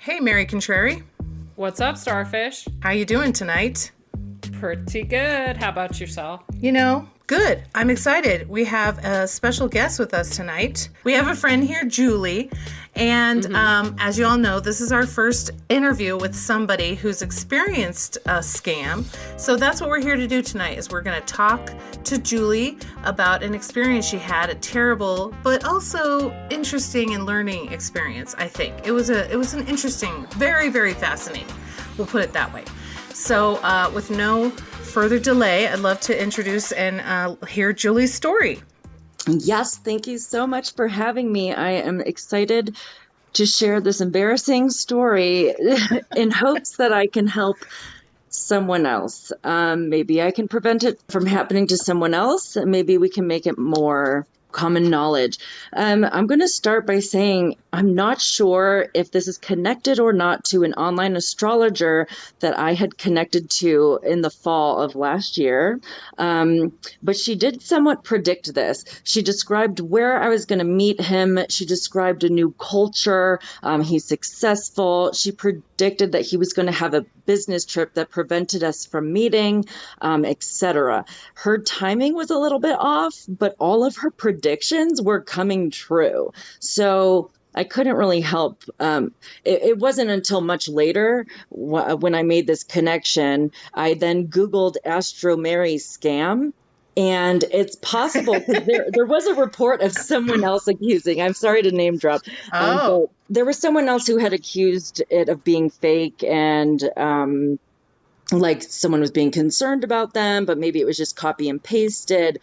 Hey, Mary Contrary. What's up, Starfish? How you doing tonight? Pretty good. How about yourself? Good. I'm excited. We have a special guest with us tonight. We have a friend here, Julie. And as you all know, this is our first interview with somebody who's experienced a scam. So that's what we're here to do tonight, is we're going to talk to Julie about an experience she had, a terrible but also interesting and learning experience, I think. It was an interesting, very, very fascinating. We'll put it that way. So with no further delay, I'd love to introduce and hear Julie's story. Yes, thank you so much for having me. I am excited to share this embarrassing story in hopes that I can help someone else. Maybe I can prevent it from happening to someone else. Maybe we can make it more common knowledge. I'm going to start by saying I'm not sure if this is connected or not to an online astrologer that I had connected to in the fall of last year. But she did somewhat predict this. She described where I was going to meet him. She described a new culture. He's successful. She predicted that he was going to have a business trip that prevented us from meeting, etc. Her timing was a little bit off, but all of her predictions were coming true. So I couldn't really help. It wasn't until much later when I made this connection. I then Googled Astrologer scam. And it's possible because there was a report of someone else accusing. I'm sorry to name drop. But there was someone else who had accused it of being fake and like someone was being concerned about them, but maybe it was just copy and pasted.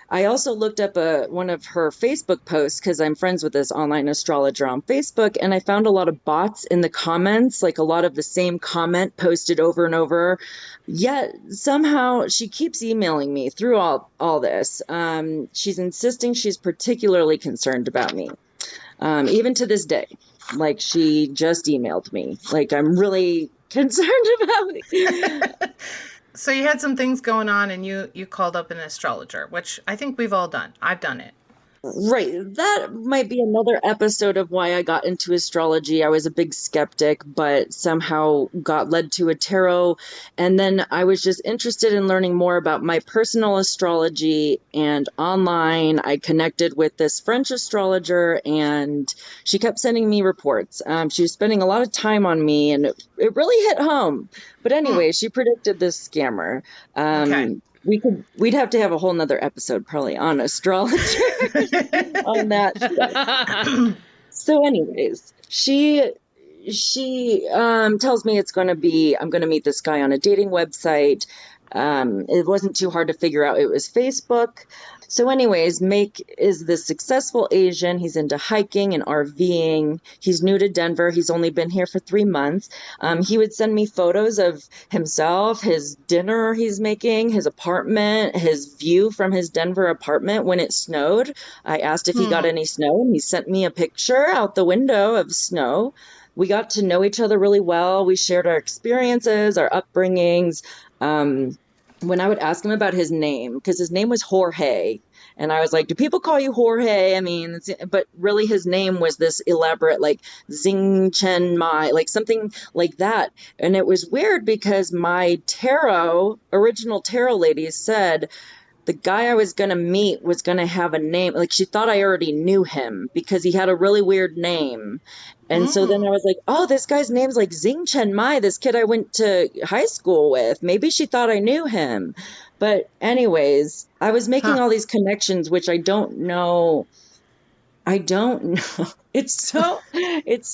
I also looked up one of her Facebook posts because I'm friends with this online astrologer on Facebook, and I found a lot of bots in the comments, like a lot of the same comment posted over and over. Yet somehow she keeps emailing me through all this. She's insisting she's particularly concerned about me, even to this day. Like she just emailed me. Like I'm really concerned about me. So you had some things going on and you called up an astrologer, which I think we've all done. I've done it. Right. That might be another episode of why I got into astrology. I was a big skeptic, but somehow got led to a tarot. And then I was just interested in learning more about my personal astrology. And online, I connected with this French astrologer, and she kept sending me reports. She was spending a lot of time on me, and it really hit home. But anyway, she predicted this scammer. Okay. We'd have to have a whole nother episode probably on astrology on that stuff. So anyways, she tells me I'm going to meet this guy on a dating website. It wasn't too hard to figure out. It was Facebook. So anyways, Make is this successful Asian. He's into hiking and RVing. He's new to Denver. He's only been here for 3 months. He would send me photos of himself, his dinner he's making, his apartment, his view from his Denver apartment when it snowed. I asked if he got any snow, and he sent me a picture out the window of snow. We got to know each other really well. We shared our experiences, our upbringings. When I would ask him about his name, because his name was Jorge, and I was like, do people call you Jorge? I mean, but really his name was this elaborate, like Xing Chen Mai, like something like that. And it was weird because my original tarot lady said the guy I was going to meet was going to have a name. Like she thought I already knew him because he had a really weird name. And so then I was like, oh, this guy's name's like Xing Chen Mai, this kid I went to high school with. Maybe she thought I knew him. But anyways, I was making all these connections, which I don't know. It's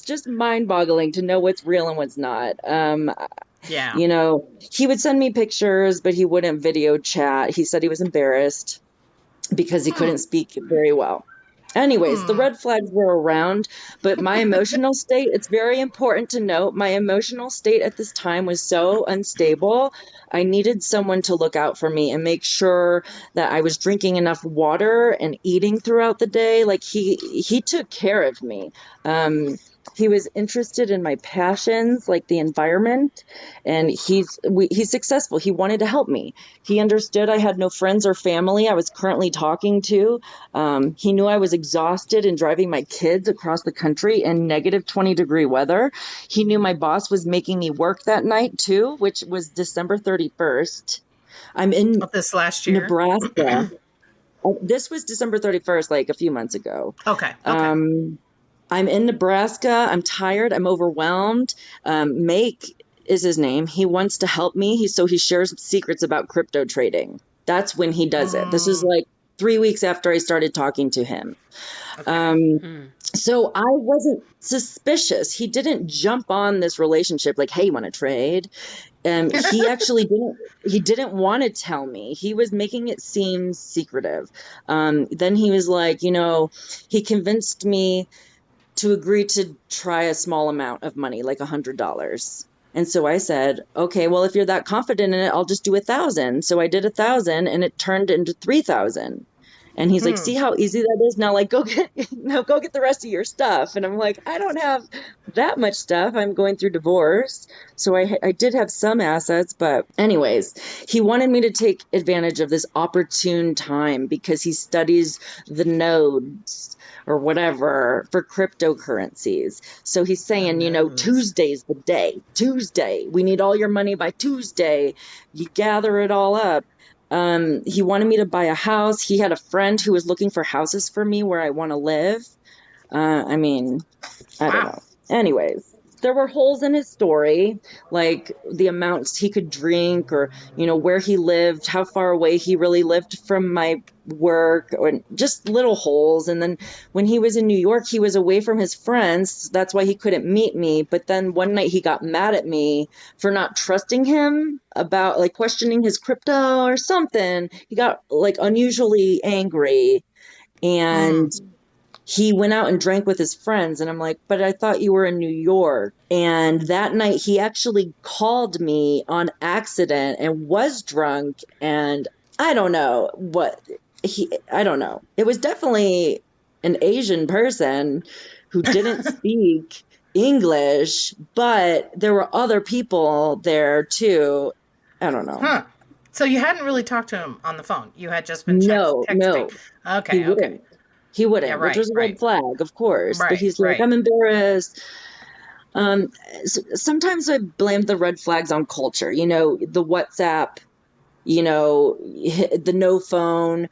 just mind boggling to know what's real and what's not. Yeah. You know, he would send me pictures, but he wouldn't video chat. He said he was embarrassed because he couldn't speak very well. Anyways, the red flags were around, but my emotional state, it's very important to note, my emotional state at this time was so unstable. I needed someone to look out for me and make sure that I was drinking enough water and eating throughout the day. Like he took care of me. He was interested in my passions, like the environment, and he's successful. He wanted to help me. He understood I had no friends or family I was currently talking to. He knew I was exhausted and driving my kids across the country in negative 20-degree weather. He knew my boss was making me work that night too, which was December 31st. I'm in Of this last year. Nebraska. This was December 31st, like a few months ago. Okay. I'm in Nebraska. I'm tired. I'm overwhelmed. Make is his name. He wants to help me. So he shares secrets about crypto trading. That's when he does it. This is like 3 weeks after I started talking to him. So I wasn't suspicious. He didn't jump on this relationship like, hey, you want to trade? He actually didn't want to tell me. He was making it seem secretive. Then he was like, he convinced me to agree to try a small amount of money, like $100. And so I said, okay, well, if you're that confident in it, I'll just do 1,000. So I did 1,000 and it turned into 3,000. And he's like, see how easy that is? Now, like, go get the rest of your stuff. And I'm like, I don't have that much stuff. I'm going through divorce. So I did have some assets. But anyways, he wanted me to take advantage of this opportune time because he studies the nodes or whatever for cryptocurrencies. So he's saying, Tuesday's the day. Tuesday. We need all your money by Tuesday. You gather it all up. He wanted me to buy a house. He had a friend who was looking for houses for me where I want to live. I don't know. Anyways, there were holes in his story, like the amounts he could drink or, where he lived, how far away he really lived from my work, or just little holes. And then when he was in New York, he was away from his friends. That's why he couldn't meet me. But then one night he got mad at me for not trusting him about like questioning his crypto or something. He got like unusually angry and he went out and drank with his friends. And I'm like, but I thought you were in New York. And that night he actually called me on accident and was drunk. And I don't know what I don't know. It was definitely an Asian person who didn't speak English, but there were other people there too. I don't know. So you hadn't really talked to him on the phone. You had just been texting. No. Okay. He wouldn't, Yeah, right, which was a red flag, of course. Right, but he's like, I'm embarrassed. Sometimes I blame the red flags on culture. The WhatsApp, the no phone,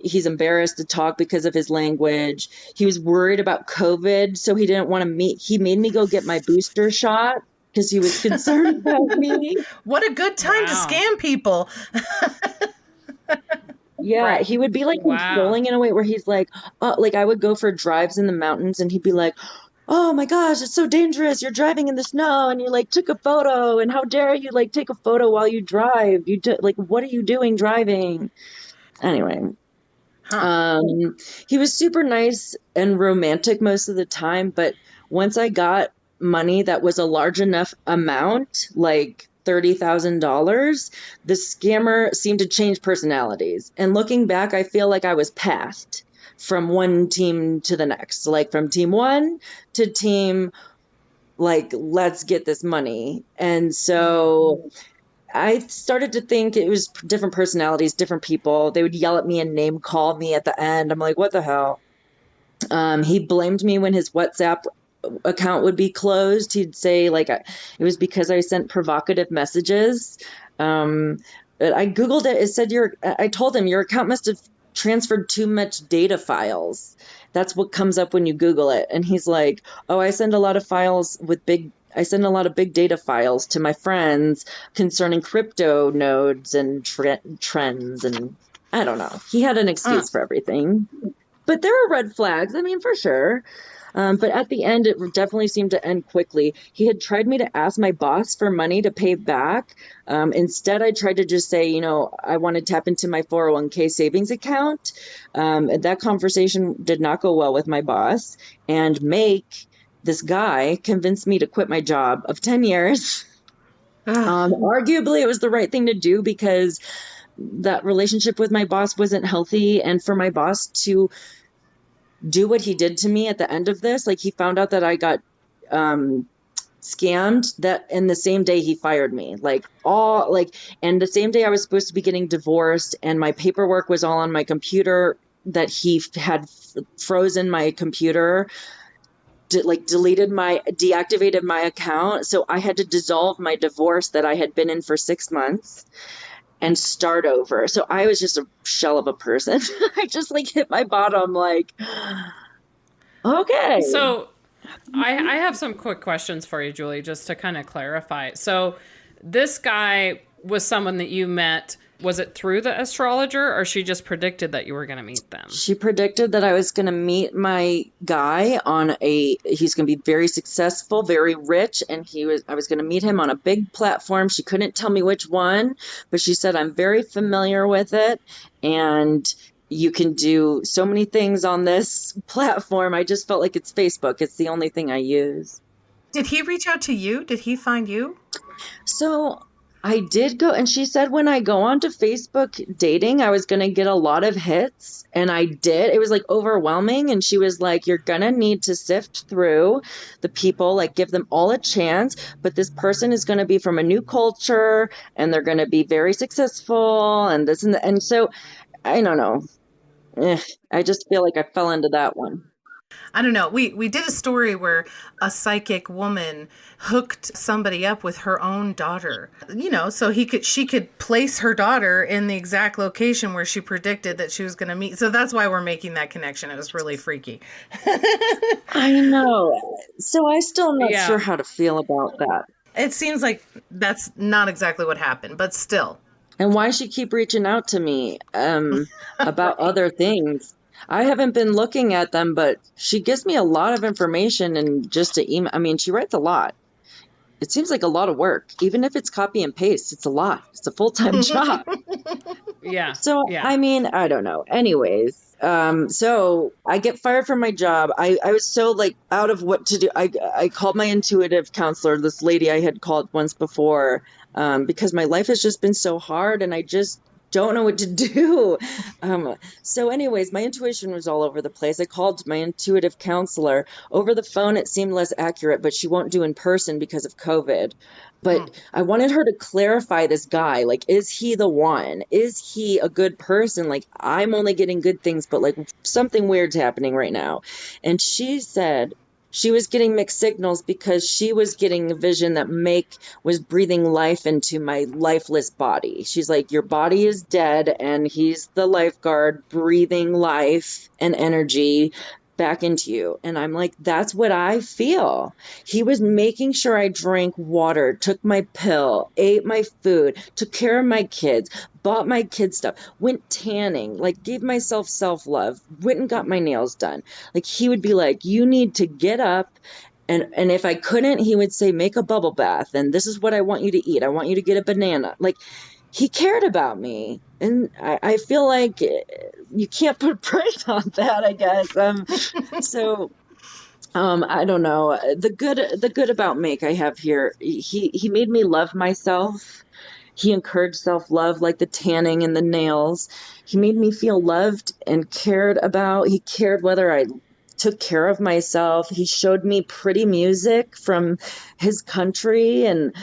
he's embarrassed to talk because of his language. He was worried about COVID, so he didn't want to meet. He made me go get my booster shot because he was concerned about me. What a good time to scam people. Yeah, right. He would be like controlling in a way where he's like, like I would go for drives in the mountains and he'd be like, oh my gosh, it's so dangerous. You're driving in the snow and you like took a photo and how dare you like take a photo while you drive? Like, what are you doing driving? Anyway, he was super nice and romantic most of the time. But once I got money that was a large enough amount, like $30,000, the scammer seemed to change personalities. And looking back, I feel like I was passed from one team to the next, like from team one to team, like, let's get this money. And so I started to think it was different personalities, different people. They would yell at me and name call me at the end. I'm like, what the hell? He blamed me when his WhatsApp account would be closed. He'd say like it was because I sent provocative messages. But I Googled it. It said I told him your account must have transferred too much data files. That's what comes up when you Google it. And he's like, oh, I send a lot of big data files to my friends concerning crypto nodes and trends. And I don't know. He had an excuse for everything. But there were red flags. I mean, for sure. But at the end, it definitely seemed to end quickly. He had tried me to ask my boss for money to pay back. Instead, I tried to just say, I want to tap into my 401k savings account. That conversation did not go well with my boss. And this guy convinced me to quit my job of 10 years. Arguably, it was the right thing to do because that relationship with my boss wasn't healthy. And for my boss to do what he did to me at the end of this, like he found out that I got scammed that, and the same day he fired me, and the same day I was supposed to be getting divorced, and my paperwork was all on my computer that he had frozen my computer, deactivated my account. So I had to dissolve my divorce that I had been in for 6 months and start over. So I was just a shell of a person. I just hit my bottom, okay. So I have some quick questions for you, Julie, just to kind of clarify. So this guy was someone that you met. Was it through the astrologer, or she just predicted that you were going to meet them? She predicted that I was going to meet my guy he's going to be very successful, very rich. And I was going to meet him on a big platform. She couldn't tell me which one, but she said, I'm very familiar with it. And you can do so many things on this platform. I just felt like it's Facebook. It's the only thing I use. Did he reach out to you? Did he find you? So I did go, and she said when I go onto Facebook dating, I was going to get a lot of hits, and I did. It was overwhelming, and she was like, you're going to need to sift through the people, give them all a chance, but this person is going to be from a new culture, and they're going to be very successful, and this and that. And so, I don't know. I just feel like I fell into that one. I don't know. We did a story where a psychic woman hooked somebody up with her own daughter. So she could place her daughter in the exact location where she predicted that she was going to meet. So that's why we're making that connection. It was really freaky. I know. So I still not sure how to feel about that. It seems like that's not exactly what happened, but still. And why she keep reaching out to me about other things? I haven't been looking at them, but she gives me a lot of information and just to email. I mean, she writes a lot. It seems like a lot of work. Even if it's copy and paste, it's a lot. It's a full-time job. Yeah. So, yeah. I mean, I don't know. Anyways, so I get fired from my job. I was so out of what to do. I called my intuitive counselor, this lady I had called once before, because my life has just been so hard and I just don't know what to do. So anyways, my intuition was all over the place. I called my intuitive counselor. Over the phone, it seemed less accurate, but she won't do in person because of COVID. But I wanted her to clarify this guy. Is he the one? Is he a good person? I'm only getting good things, but something weird's happening right now. And she said she was getting mixed signals because she was getting a vision that was breathing life into my lifeless body. She's like, your body is dead, and he's the lifeguard breathing life and energy back into you. And I'm like, that's what I feel. He was making sure I drank water, took my pill, ate my food, took care of my kids, bought my kids stuff, went tanning, gave myself self-love, went and got my nails done. He would be like, you need to get up. And if I couldn't, he would say, make a bubble bath. And this is what I want you to eat. I want you to get a banana. He cared about me. And I feel like you can't put a price on that, I guess. I don't know. The good about Make I have here, he made me love myself. He encouraged self-love, like the tanning and the nails. He made me feel loved and cared about. He cared whether I took care of myself. He showed me pretty music from his country, and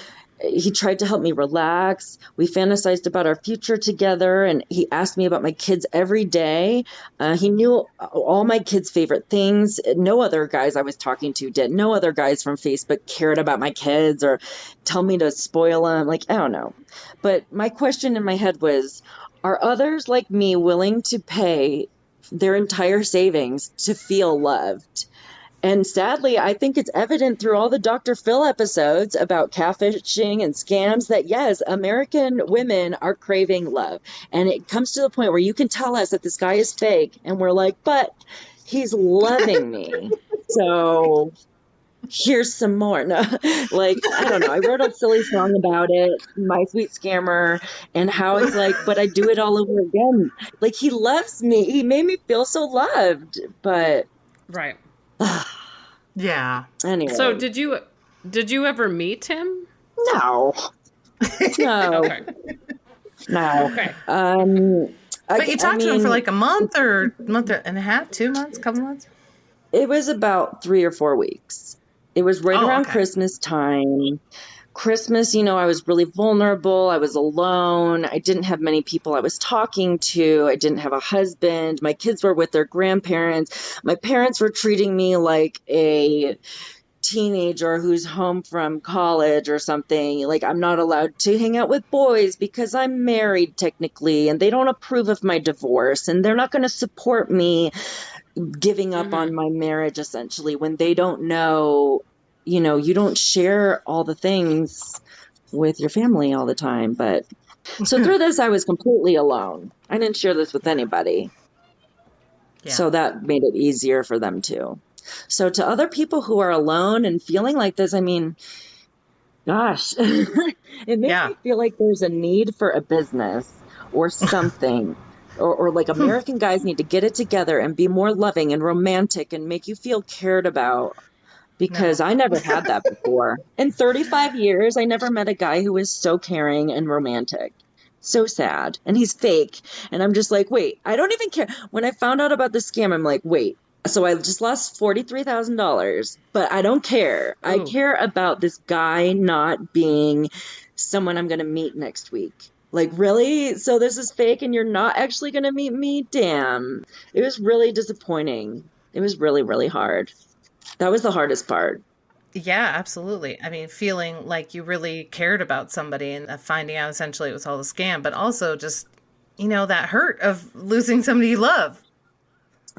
he tried to help me relax. We fantasized about our future together, and he asked me about my kids every day. He knew all my kids' favorite things. No other guys I was talking to did. No other guys from Facebook cared about my kids or tell me to spoil them. I don't know. But my question in my head was, are others like me willing to pay their entire savings to feel loved? And sadly, I think it's evident through all the Dr. Phil episodes about catfishing and scams that, yes, American women are craving love. And it comes to the point where you can tell us that this guy is fake. And we're like, but he's loving me. So here's some more. No, I don't know. I wrote a silly song about it, My Sweet Scammer, and how it's but I do it all over again. He loves me. He made me feel so loved. But right. Yeah. Anyway. So did you ever meet him? No. No. Okay. No. Okay. But you talked to him for a month or month and a half, 2 months, couple months? It was about 3 or 4 weeks. It was right Oh, around okay. Christmas time. Christmas, I was really vulnerable. I was alone. I didn't have many people I was talking to. I didn't have a husband. My kids were with their grandparents. My parents were treating me like a teenager who's home from college or something. Like, I'm not allowed to hang out with boys because I'm married technically, and they don't approve of my divorce, and they're not going to support me giving up on my marriage, essentially, when they don't know, you don't share all the things with your family all the time. But so through this, I was completely alone. I didn't share this with anybody. Yeah. So that made it easier for them too. So to other people who are alone and feeling like this, I mean, gosh, it makes Yeah. me feel like there's a need for a business or something. Or like American guys need to get it together and be more loving and romantic and make you feel cared about, because No. I never had that before. In 35 years, I never met a guy who was so caring and romantic. So sad. And he's fake. And I'm just like, wait, I don't even care. When I found out about the scam, I'm like, wait. So I just lost $43,000, but I don't care. I Ooh. care about this guy not being someone I'm going to meet next week. Like, really? So this is fake and you're not actually going to meet me? Damn. It was really disappointing. It was really, really hard. That was the hardest part. Yeah, absolutely. I mean, feeling like you really cared about somebody and finding out essentially it was all a scam, but also just, that hurt of losing somebody you love.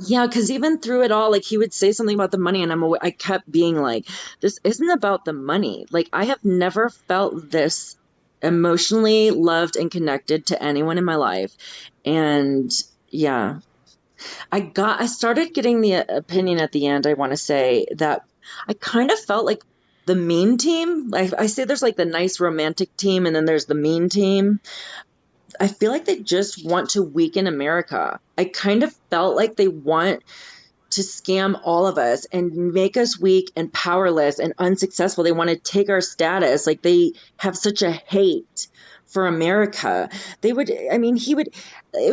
Yeah, because even through it all, like, he would say something about the money, and I kept being like, this isn't about the money. Like, I have never felt this emotionally loved and connected to anyone in my life. And yeah, I started getting the opinion at the end, I want to say, that I kind of felt like the mean team. I say there's like the nice romantic team, and then there's the mean team. I feel like they just want to weaken America. I kind of felt like they want to scam all of us and make us weak and powerless and unsuccessful. They want to take our status. Like, they have such a hate for America. It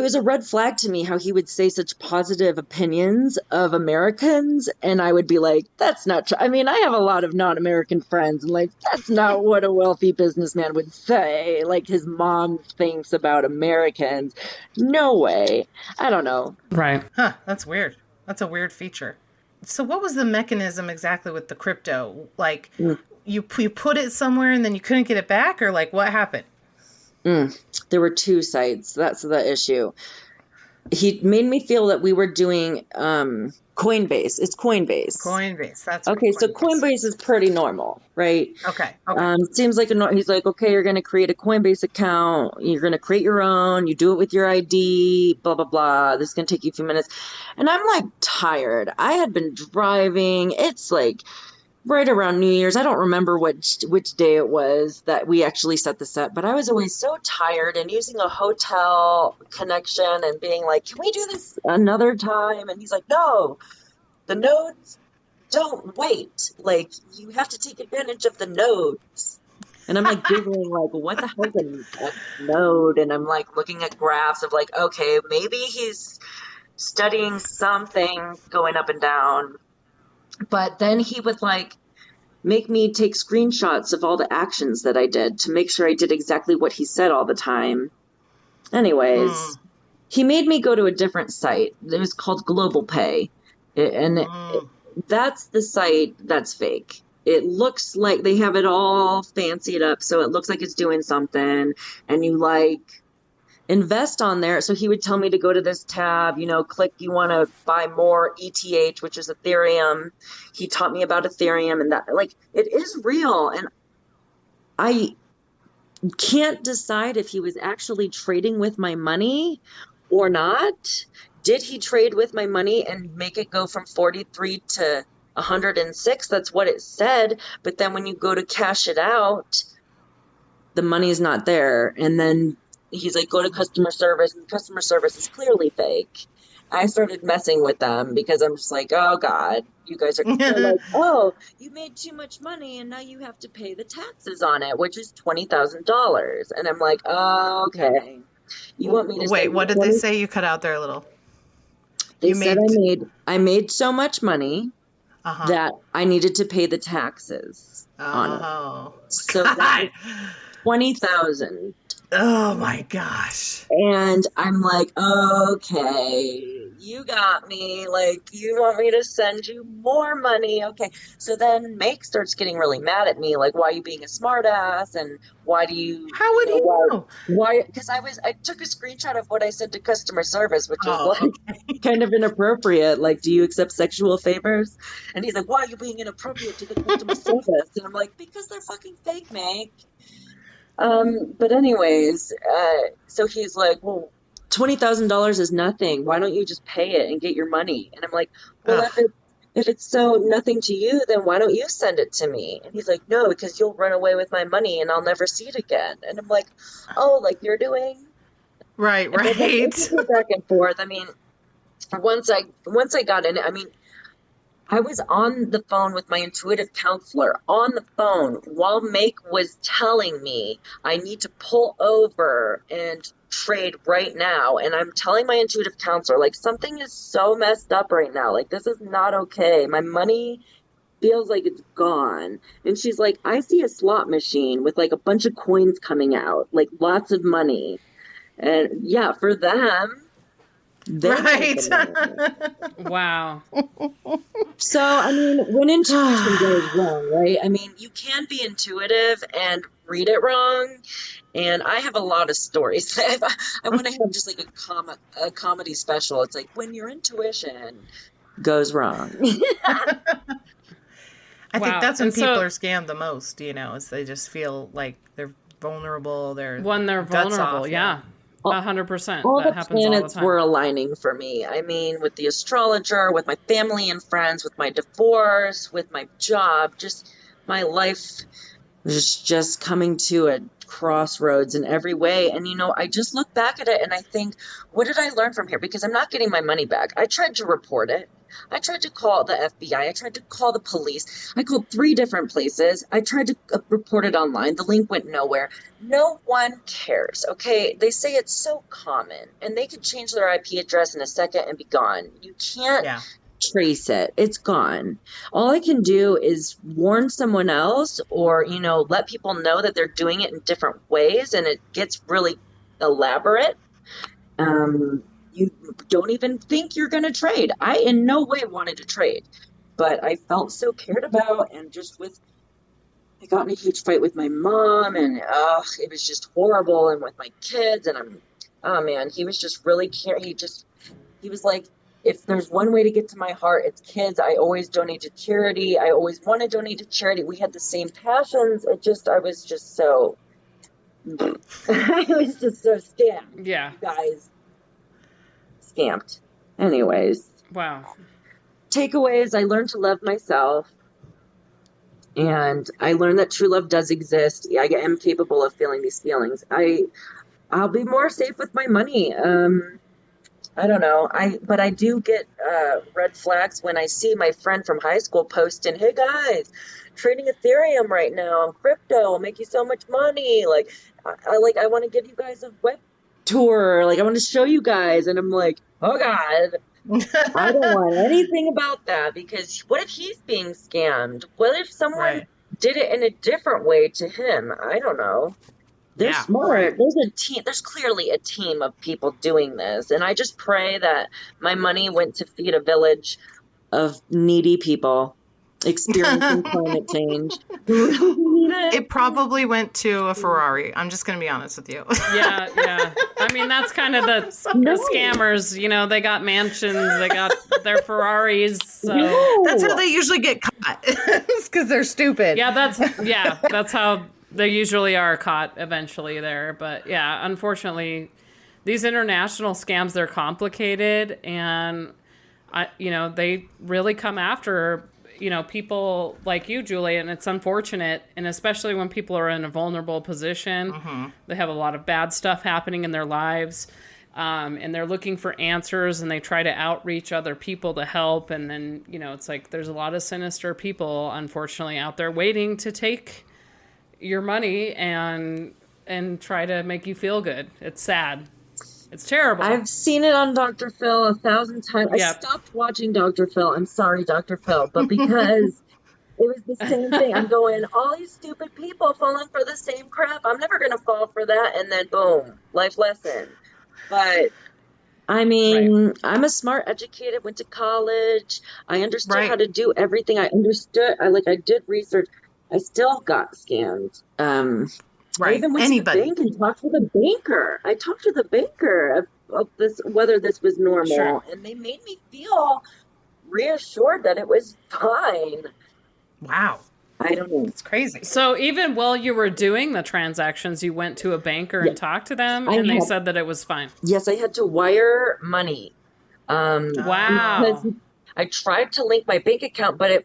was a red flag to me how he would say such positive opinions of Americans. And I would be like, that's not true. I mean, I have a lot of non-American friends, and like, that's not what a wealthy businessman would say. Like, his mom thinks about Americans. No way. I don't know. Right. Huh, that's weird. That's a weird feature. So what was the mechanism exactly with the crypto? Like, you put it somewhere and then you couldn't get it back, or like what happened? There were two sites. That's the issue. He made me feel that we were doing Coinbase. It's Coinbase. Coinbase. That's Okay, right, so Coinbase is pretty normal, right? Okay. Seems like he's like, okay, you're going to create a Coinbase account. You're going to create your own. You do it with your ID, blah, blah, blah. This is going to take you a few minutes. And I'm like tired. I had been driving. It's like right around New Year's. I don't remember which day it was that we actually set this up, but I was always so tired and using a hotel connection and being like, can we do this another time? And he's like, no, the nodes don't wait. Like, you have to take advantage of the nodes. And I'm like Googling, like, what the hell is a node? And I'm like looking at graphs of like, okay, maybe he's studying something going up and down. But then he would like make me take screenshots of all the actions that I did to make sure I did exactly what he said all the time. Anyways, he made me go to a different site. It was called Global Pay. That's the site that's fake. It looks like they have it all fancied up, so it looks like it's doing something, and you like invest on there. So he would tell me to go to this tab, click, you want to buy more ETH, which is Ethereum. He taught me about Ethereum, and that, like, it is real. And I can't decide if he was actually trading with my money or not. Did he trade with my money and make it go from 43 to 106? That's what it said. But then when you go to cash it out, the money is not there. And then he's like, go to customer service, and customer service is clearly fake. I started messing with them because I'm just like, oh God, you guys are like, oh, you made too much money and now you have to pay the taxes on it, which is $20,000. And I'm like, oh, okay. You want me to Wait, what did they say? You cut out there a little. They said I made so much money that I needed to pay the taxes on it. Oh, So God. that was 20,000. Oh my gosh. And I'm like, okay, you got me. Like, you want me to send you more money? Okay. So then Make starts getting really mad at me, like, why are you being a smartass? And why do you, How would he know? why? Because I took a screenshot of what I said to customer service, which is like Okay. kind of inappropriate. Like, do you accept sexual favors? And he's like, why are you being inappropriate to the customer service? And I'm like, because they're fucking fake, Make. But anyways, so he's like, well, $20,000 is nothing. Why don't you just pay it and get your money? And I'm like, well, if it's so nothing to you, then why don't you send it to me? And he's like, no, because you'll run away with my money and I'll never see it again. And I'm like, oh, like you're doing? Right. And back and forth. I mean, once I got in it, I mean, I was on the phone with my intuitive counselor on the phone while Make was telling me I need to pull over and trade right now. And I'm telling my intuitive counselor, like, something is so messed up right now. Like, this is not okay. My money feels like it's gone. And she's like, I see a slot machine with like a bunch of coins coming out, like lots of money. And yeah, for them. Right. Wow. So, I mean, when intuition goes wrong, right? I mean, you can be intuitive and read it wrong. And I have a lot of stories. I want to have just like a comedy special. It's like when your intuition goes wrong. I think that's when people are scammed the most, you know, is they just feel like they're vulnerable. When they're vulnerable, yeah. 100%. All that the happens all the planets time. were aligning for me. I mean, with the astrologer, with my family and friends, with my divorce, with my job, just my life was just coming to a crossroads in every way. And, you know, I just look back at it and I think, what did I learn from here? Because I'm not getting my money back. I tried to report it. I tried to call the FBI. I tried to call the police. I called 3 different places. I tried to report it online. The link went nowhere. No one cares, okay? They say it's so common, and they could change their IP address in a second and be gone. You can't trace it. It's gone. All I can do is warn someone else or, you know, let people know that they're doing it in different ways, and it gets really elaborate. You don't even think you're going to trade. I in no way wanted to trade, but I felt so cared about, and just I got in a huge fight with my mom, and it was just horrible, and with my kids, and oh man, he was just really he was like, if there's one way to get to my heart, it's kids. I always donate to charity. I always want to donate to charity. We had the same passions. I was just so, I was just so scammed. Yeah. You guys. Scamped. Anyways. Wow. Takeaways, I learned to love myself. And I learned that true love does exist. I am capable of feeling these feelings. I'll be more safe with my money. I don't know. But I do get red flags when I see my friend from high school posting, hey guys, trading Ethereum right now on crypto will make you so much money. Like I want to give you guys a web tour. Like I want to show you guys. And I'm like, oh God, I don't want anything about that, because what if he's being scammed? What if someone did it in a different way to him? I don't know. They're smart. Right. There's a team. There's clearly a team of people doing this. And I just pray that my money went to feed a village of needy people experiencing climate change. It probably went to a Ferrari. I'm just going to be honest with you. Yeah. I mean, that's kind of the scammers. You know, they got mansions, they got their Ferraris. So. That's how they usually get caught. It's because they're stupid. Yeah, that's how they usually are caught eventually there. But yeah, unfortunately, these international scams, they're complicated, and they really come after people like you, Julie, and it's unfortunate. And especially when people are in a vulnerable position, they have a lot of bad stuff happening in their lives, and they're looking for answers, and they try to outreach other people to help. And then, it's like there's a lot of sinister people, unfortunately, out there waiting to take your money and try to make you feel good. It's sad. It's terrible. I've seen it on Dr. Phil 1,000 times. I Yep. stopped watching Dr. Phil. I'm sorry, Dr. Phil, but because it was the same thing. I'm going, all these stupid people falling for the same crap. I'm never going to fall for that. And then boom, life lesson. But I mean, I'm a smart, educated, went to college. I understood how to do everything. I understood. I did research. I still got scammed. I even went to the bank and talked to the banker. I talked to the banker of this, whether this was normal, and they made me feel reassured that it was fine. Wow. I don't know. It's crazy. So even while you were doing the transactions, you went to a banker and talked to them, and they said that it was fine. Yes, I had to wire money. Wow. Because I tried to link my bank account, but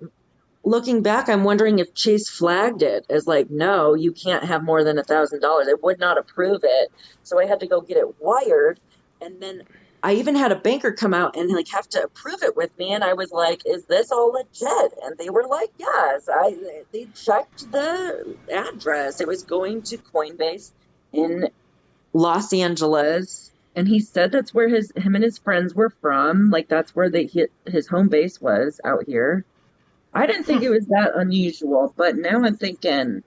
looking back, I'm wondering if Chase flagged it as like, no, you can't have more than $1,000. It would not approve it. So I had to go get it wired. And then I even had a banker come out and like have to approve it with me. And I was like, is this all legit? And they were like, yes. They checked the address. It was going to Coinbase in Los Angeles. And he said that's where him and his friends were from. Like that's where his home base was out here. I didn't think it was that unusual, but now I'm thinking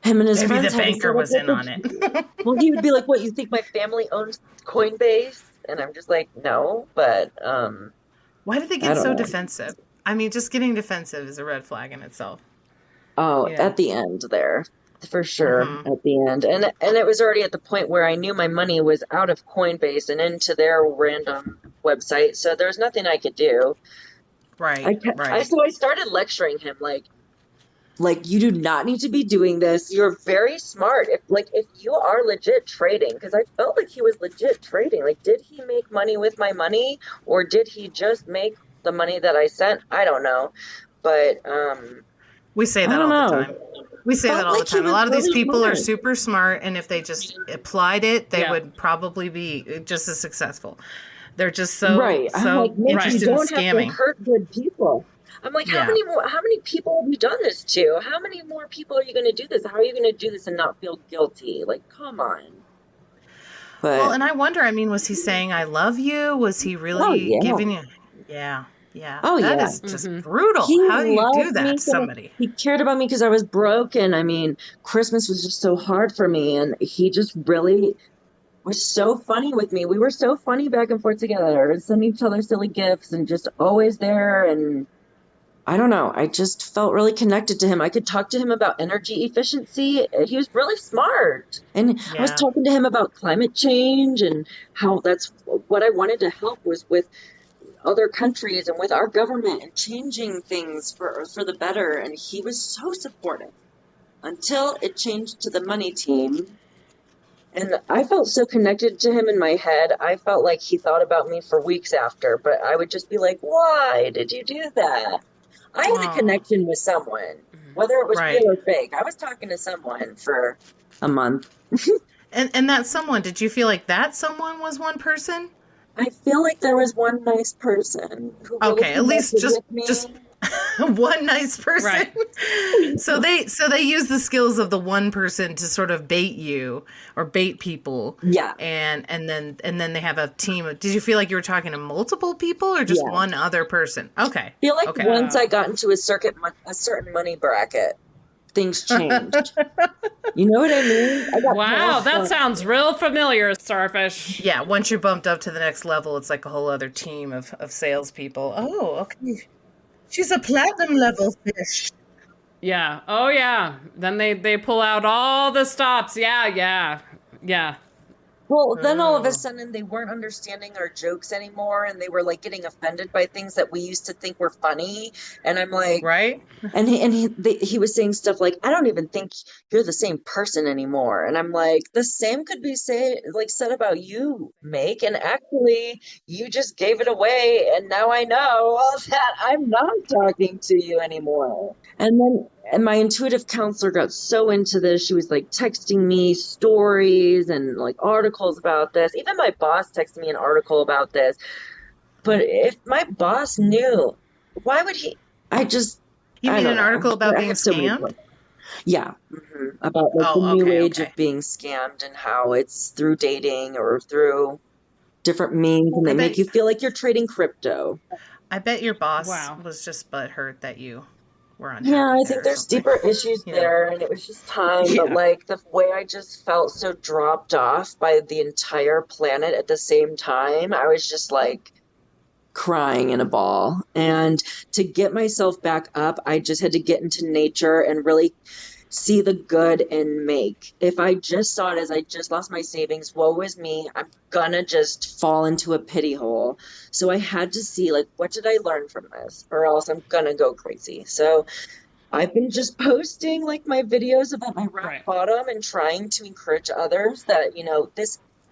him and his friends. Maybe the banker was in on it. Well, he would be like, "What, you think my family owns Coinbase?" And I'm just like, "No," but why did they get so defensive? I mean, just getting defensive is a red flag in itself. Oh, at the end there, for sure, at the end, and it was already at the point where I knew my money was out of Coinbase and into their random website, so there was nothing I could do. Right. So I started lecturing him like you do not need to be doing this. You're very smart. If you are legit trading, because I felt like he was legit trading. Like, did he make money with my money, or did he just make the money that I sent? I don't know, but we say that all the time. We say that all the time. A lot of these people are super smart, and if they just applied it, they would probably be just as successful. They're just so interested in scamming. Have to hurt good people. I'm like, how many people have you done this to? How many more people are you going to do this? How are you going to do this and not feel guilty? Like, come on. But, well, and I wonder, I mean, was he saying, I love you? Was he really giving you? Yeah. Oh, that is just brutal. How do you do that to somebody? He cared about me because I was broken. I mean, Christmas was just so hard for me. And he just really was so funny with me. We were so funny back and forth together, sending each other silly gifts and just always there. And I don't know, I just felt really connected to him. I could talk to him about energy efficiency. He was really smart. And I was talking to him about climate change and how that's what I wanted to help was with other countries and with our government and changing things for the better. And he was so supportive until it changed to the money team. And I felt so connected to him in my head. I felt like he thought about me for weeks after, but I would just be like, why did you do that? I had a connection with someone, whether it was real or fake. I was talking to someone for a month. And that someone, did you feel like that someone was one person? I feel like there was one nice person. Who really at least just one nice person. Right. So they use the skills of the one person to sort of bait you or bait people. Yeah. And then they have a team. Did you feel like you were talking to multiple people or just one other person? Okay. I feel like once I got into a certain money bracket, things changed. You know what I mean? Wow, that sounds real familiar, Starfish. Yeah, once you're bumped up to the next level, it's like a whole other team of salespeople. Oh, okay. She's a platinum level fish. Yeah. Oh, yeah. Then they pull out all the stops. Yeah. Well, then all of a sudden they weren't understanding our jokes anymore, and they were like getting offended by things that we used to think were funny. And I'm like, right? And he was saying stuff like, "I don't even think you're the same person anymore." And I'm like, the same could be said about you, Make. And actually, you just gave it away, and now I know that I'm not talking to you anymore. And my intuitive counselor got so into this. She was like texting me stories and like articles about this. Even my boss texted me an article about this. But if my boss knew, why would he? You mean an article about being scammed? Yeah. About like the Oh, new okay, age okay. of being scammed and how it's through dating or through different means, and I they bet make you feel like you're trading crypto. I bet your boss Wow. was just butthurt that you were Yeah, unhappy I there think or there's something. deeper issues You know. there, and it was just time. But Yeah. like the way I just felt so dropped off by the entire planet at the same time, I was just like crying in a ball. And to get myself back up, I just had to get into nature and really see the good and make. If I just saw it as I just lost my savings, woe is me, I'm gonna just fall into a pity hole. So I had to see, like, what did I learn from this? Or else I'm gonna go crazy. So I've been just posting like my videos about my rock Right. bottom and trying to encourage others that,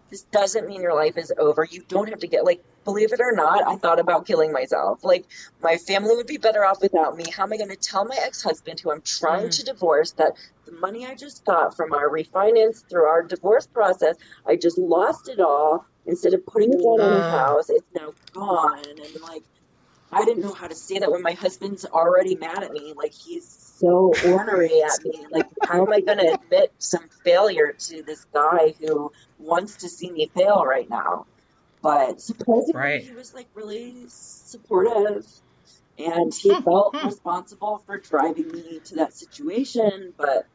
this doesn't mean your life is over. You don't have to get like, believe it or not, I thought about killing myself. Like my family would be better off without me. How am I going to tell my ex-husband who I'm trying Mm. to divorce that the money I just got from our refinance through our divorce process, I just lost it all. Instead of putting it down on a Uh, house, it's now gone. And like I didn't know how to say that when my husband's already mad at me. Like he's so ornery at me. Like how am I going to admit some failure to this guy who wants to see me fail right now? But surprisingly, right. he was like really supportive and he felt responsible for driving me to that situation. But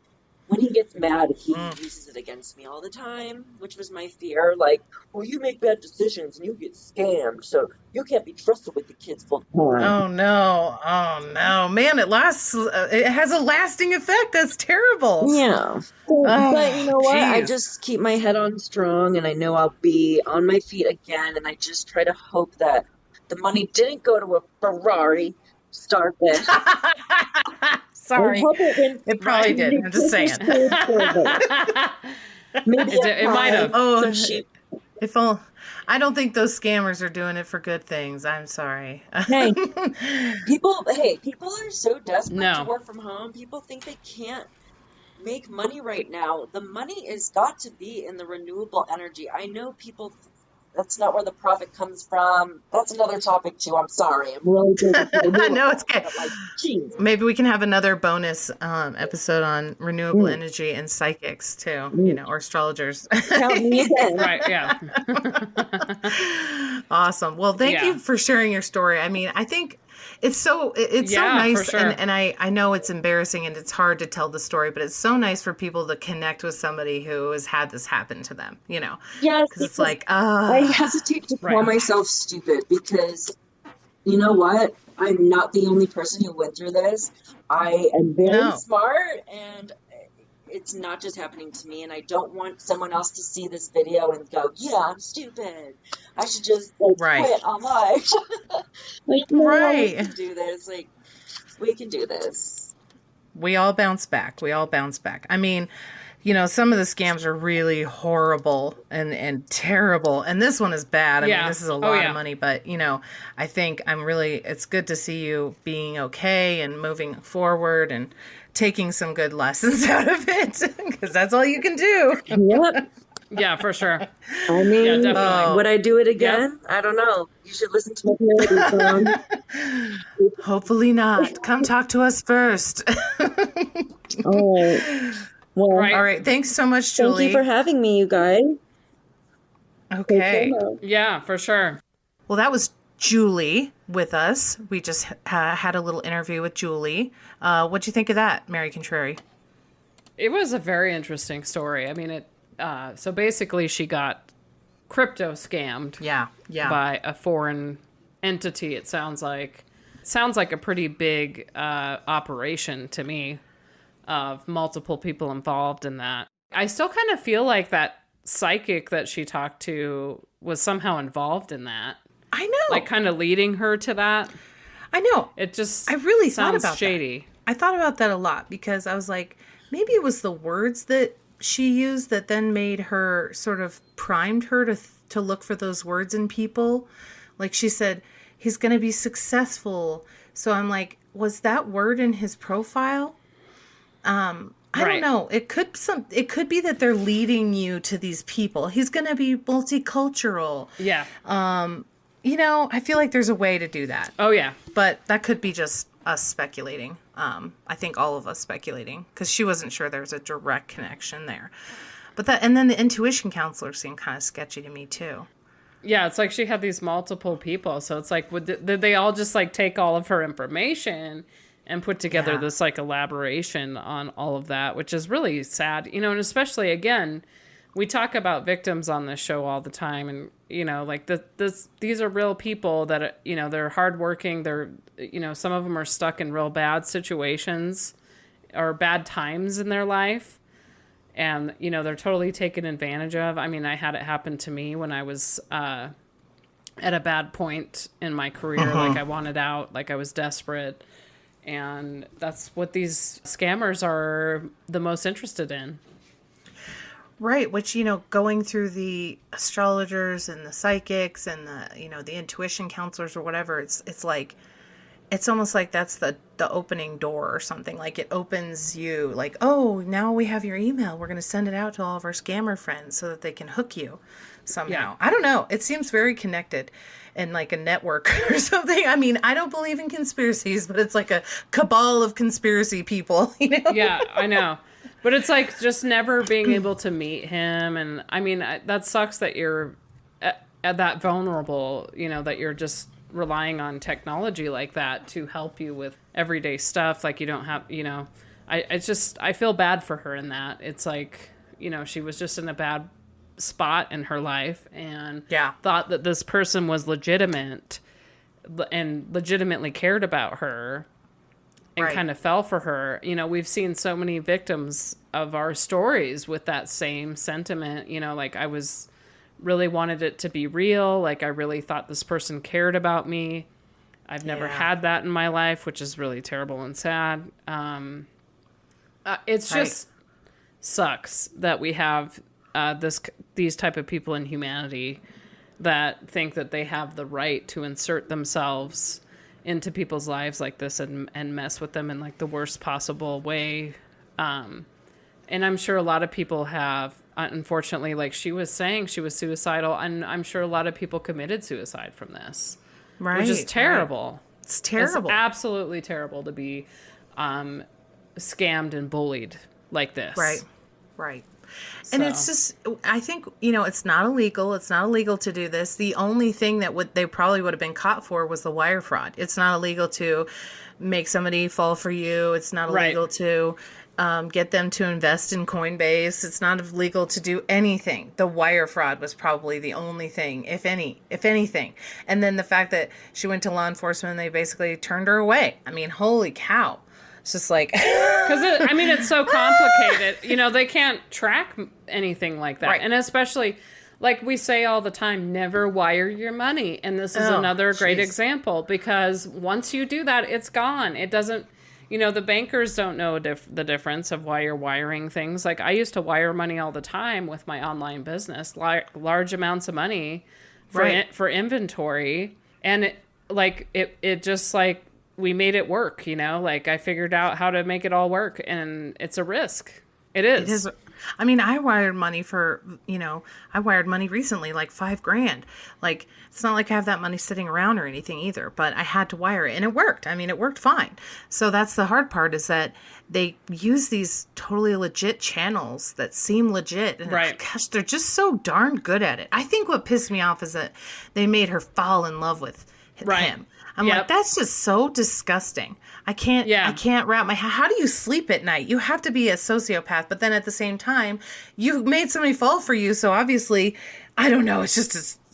when he gets mad, he Mm. uses it against me all the time, which was my fear. Like, well, you make bad decisions and you get scammed, so you can't be trusted with the kids full time. Oh no. Oh no. Man, it lasts it has a lasting effect. That's terrible. Yeah. But you Oh, know what? I jeez. just keep my head on strong and I know I'll be on my feet again. And I just try to hope that the money didn't go to a Ferrari starfish. I Sorry. hope it went It to probably Right. did. I'm just saying. nutritious food for the maybe a It might pie, have. some Oh, sheep. if all, I don't think those scammers are doing it for good things. I'm sorry. Hey, people are so desperate to No. work from home. People think they can't make money right now. The money is got to be in the renewable energy. I know people, that's not where the profit comes from. That's another topic too. I'm sorry. I'm really big into No, it's renewables, good. but like, geez. Maybe we can have another bonus episode on renewable Mm, energy and psychics too, mm. or astrologers. Count me in. Right. Yeah. Awesome. Well, thank you Yeah. for sharing your story. I mean, I think it's so Yeah, for nice, sure. and I know it's embarrassing and it's hard to tell the story, but it's so nice for people to connect with somebody who has had this happen to them, Yes, because it's because like, I hesitate to call Right. myself stupid because you know what? I'm not the only person who went through this. I am very no. smart and it's not just happening to me. And I don't want someone else to see this video and go, yeah, I'm stupid. I should just like Right. quit on life. Like, no, we Right. can do this. Like, we can do this. We all bounce back. We all bounce back. I mean, some of the scams are really horrible and terrible. And this one is bad. I mean, Yeah. this is a Oh, lot of yeah. money, but I think it's good to see you being okay and moving forward and taking some good lessons out of it because that's all you can do. Yep. Yeah, for sure. I Yeah, mean, definitely. would I do it Yep. again? I don't know. You should listen to my parody song. Hopefully not. Come talk to us first. All right. Well, Right. All right. Thanks so much, thank Julie. you for having me, you guys. Take care Okay. now. Yeah, for sure. Well, that was Julie with us. We just had a little interview with Julie. What'd you think of that, Mary Contrary? It was a very interesting story. I mean, so basically she got crypto scammed Yeah. by a foreign entity. It sounds like a pretty big operation to me, of multiple people involved in that. I still kind of feel like that psychic that she talked to was somehow involved in that, I know. like kind of leading her to that. I know. It just I really thought sounds about shady. that. I thought about that a lot because I was like, maybe it was the words that she used that then made her sort of primed her to look for those words in people. Like she said, he's going to be successful. So I'm like, was that word in his profile? I don't Right. know. It could be that they're leading you to these people. He's going to be multicultural. Yeah. I feel like there's a way to do that. Oh yeah. But that could be just us speculating. I think all of us speculating, because she wasn't sure there was a direct connection there. But and then the intuition counselor seemed kind of sketchy to me too. Yeah, it's like she had these multiple people. So it's like, did they all just like take all of her information and put together this like elaboration on all of that, which is really sad, you know, and especially again, we talk about victims on this show all the time, and you know, like these are real people that, you know, they're hardworking. They're, you know, some of them are stuck in real bad situations or bad times in their life, and you know, they're totally taken advantage of. I mean, I had it happen to me when I was at a bad point in my career. Like I wanted out, like I was desperate, and that's what these scammers are the most interested in. Right, which, you know, going through the astrologers and the psychics and the, you know, the intuition counselors or whatever, it's like, it's almost like that's the opening door or something. Like it opens you, like, oh, now we have your email. We're going to send it out to all of our scammer friends so that they can hook you somehow. Yeah. I don't know. It seems very connected and like a network or something. I mean, I don't believe in conspiracies, but it's like a cabal of conspiracy people, you know? Yeah, I know. But it's like just never being able to meet him. And I mean, that sucks that you're at that vulnerable, you know, that you're just relying on technology like that to help you with everyday stuff. Like you don't have, you know, I feel bad for her in that. It's like, you know, she was just in a bad spot in her life and thought that this person was legitimate and legitimately cared about her. And kind of fell for her. You know, we've seen so many victims of our stories with that same sentiment. You know, like I really wanted it to be real. Like I really thought this person cared about me. I've never had that in my life, which is really terrible and sad. It's just sucks that we have these type of people in humanity that think that they have the right to insert themselves into people's lives like this and mess with them in like the worst possible way. And I'm sure a lot of people have, unfortunately, like she was saying, she was suicidal, and I'm sure a lot of people committed suicide from this. Right. Which is terrible. Right. It's terrible. It's absolutely terrible to be scammed and bullied like this. Right. Right. And it's just, I think, you know, it's not illegal. It's not illegal to do this. The only thing that they probably would have been caught for was the wire fraud. It's not illegal to make somebody fall for you. It's not illegal to get them to invest in Coinbase. It's not illegal to do anything. The wire fraud was probably the only thing, if anything. And then the fact that she went to law enforcement and they basically turned her away. I mean, holy cow. It's just like... Because, I mean, it's so complicated. You know, they can't track anything like that. Right. And especially, like we say all the time, never wire your money. And this is another great example. Because once you do that, it's gone. It doesn't... You know, the bankers don't know the difference of why you're wiring things. Like, I used to wire money all the time with my online business. Large amounts of money for inventory. And, it just, like... we made it work, you know, like I figured out how to make it all work, and it's a risk. It is. I mean, I wired money recently, like $5,000. Like, it's not like I have that money sitting around or anything either, but I had to wire it and it worked. I mean, it worked fine. So that's the hard part, is that they use these totally legit channels that seem legit. And gosh, they're just so darn good at it. I think what pissed me off is that they made her fall in love with him. I'm like, that's just so disgusting. I can't wrap my... How do you sleep at night? You have to be a sociopath, but then at the same time, you made somebody fall for you. So obviously, I don't know. It's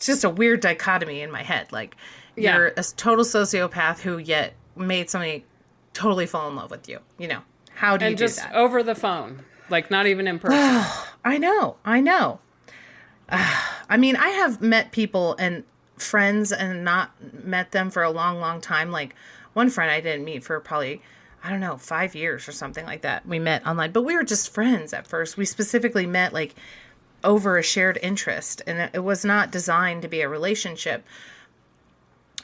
just a weird dichotomy in my head. Like, you're a total sociopath who yet made somebody totally fall in love with you. You know, how do you do that? And just over the phone, like not even in person. I know. I mean, I have met people and friends and not met them for a long time. Like, one friend I didn't meet for probably, I don't know, 5 years or something like that. We met online, but we were just friends at first. We specifically met like over a shared interest, and it was not designed to be a relationship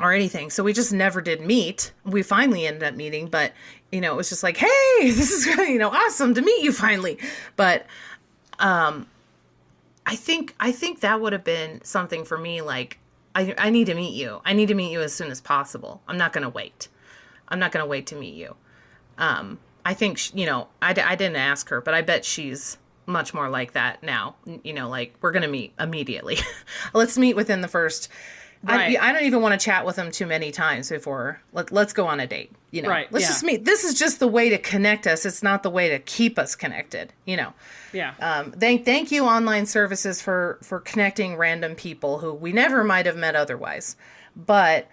or anything. So we just never did meet. We finally ended up meeting, but you know, it was just like, hey, this is, you know, awesome to meet you finally. But I think that would have been something for me. Like, I need to meet you. I need to meet you as soon as possible. I'm not going to wait. I'm not going to wait to meet you. I think, I didn't ask her, but I bet she's much more like that now. Like, we're going to meet immediately. Let's meet within the first. Right. I don't even want to chat with them too many times before. Let's go on a date. Right, Let's just meet. This is just the way to connect us. It's not the way to keep us connected. Yeah. Thank you, online services, for connecting random people who we never might have met otherwise. But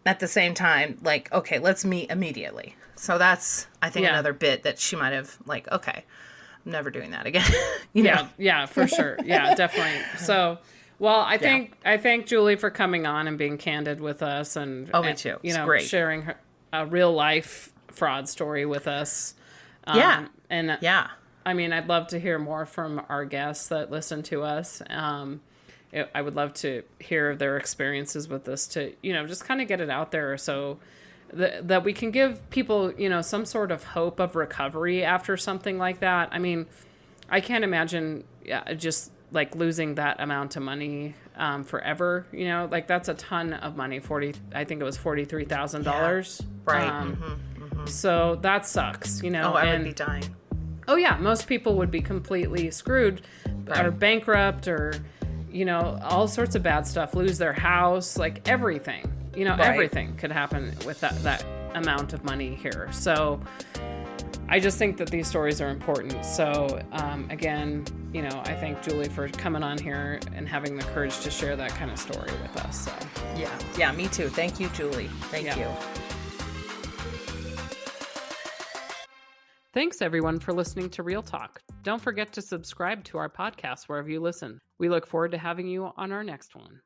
at the same time, like, okay, let's meet immediately. So that's, I think, another bit that she might have, like, okay, I'm never doing that again. Yeah, for sure. Yeah, definitely. So, well, I thank Julie for coming on and being candid with us, and me too. It's great. Sharing a real life fraud story with us. I mean, I'd love to hear more from our guests that listen to us. I would love to hear their experiences with this, to just kind of get it out there, so that we can give people some sort of hope of recovery after something like that. I mean, I can't imagine just like losing that amount of money forever. Like, that's a ton of money. I think it was $43,000. Right. So that sucks. I would be dying. Oh yeah, most people would be completely screwed, or bankrupt, or all sorts of bad stuff. Lose their house, like everything. Everything could happen with that amount of money here. So I just think that these stories are important. So again, I thank Julie for coming on here and having the courage to share that kind of story with us. So yeah, me too. Thank you, Julie. Thank you. Thanks, everyone, for listening to Real Talk. Don't forget to subscribe to our podcast wherever you listen. We look forward to having you on our next one.